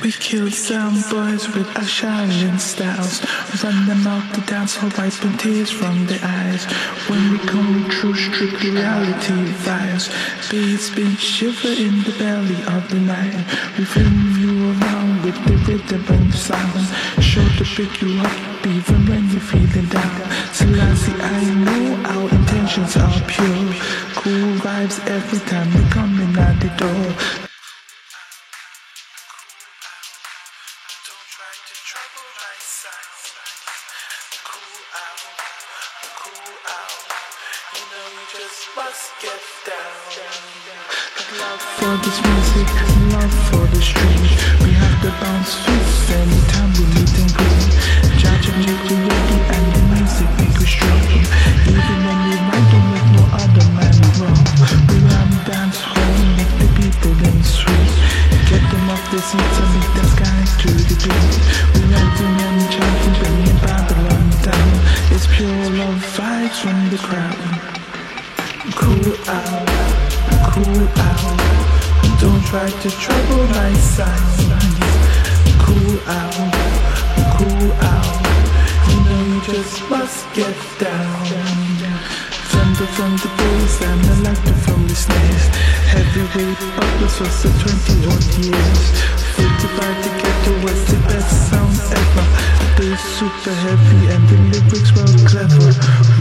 We killed some boys with our shining styles. Run them out the dance hall, wiping tears from their eyes. When we come true, strictly reality vibes. Beats been shiver in the belly of the night. We fling you around with the rhythm and sound. Sure to pick you up even when you're feeling down. Selassie, I know our intentions are pure. Cool vibes every time we come in at the door. Trouble my sound. Cool out, cool out. You know you just must get down. Love for this music, love for the street. We have to bounce fist anytime we meet and greet. Judge and make you ready and the music make you strong. Even when we ride, don't make no other man wrong. We run dance home, make the people then sweet. Get them off the seats and make them sky to the beat. We ranting and chanting, bringing Babylon down. It's pure love vibes from the crowd. Cool out, cool out. Don't try to trouble my sound. Cool out, cool out. You know you just must get down. Thunder from the bass and the laughter from the snares. Heavyweight uppers for the 20-odd years. 45 together was the best sound ever. The bass super heavy and the lyrics were clever.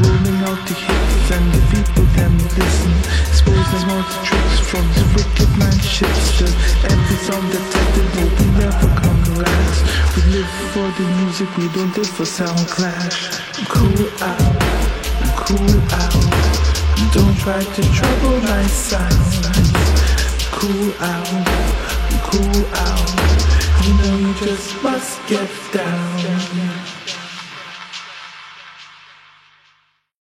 Rolling out the hits and the people them listen. Exposing all the tricks from the wicked man shipster. Every song that tested will we never come last. We live for the music, we don't live for sound clash. Cool out, cool out. Don't try to trouble my sound. Cool out, cool out. You know you just must get down.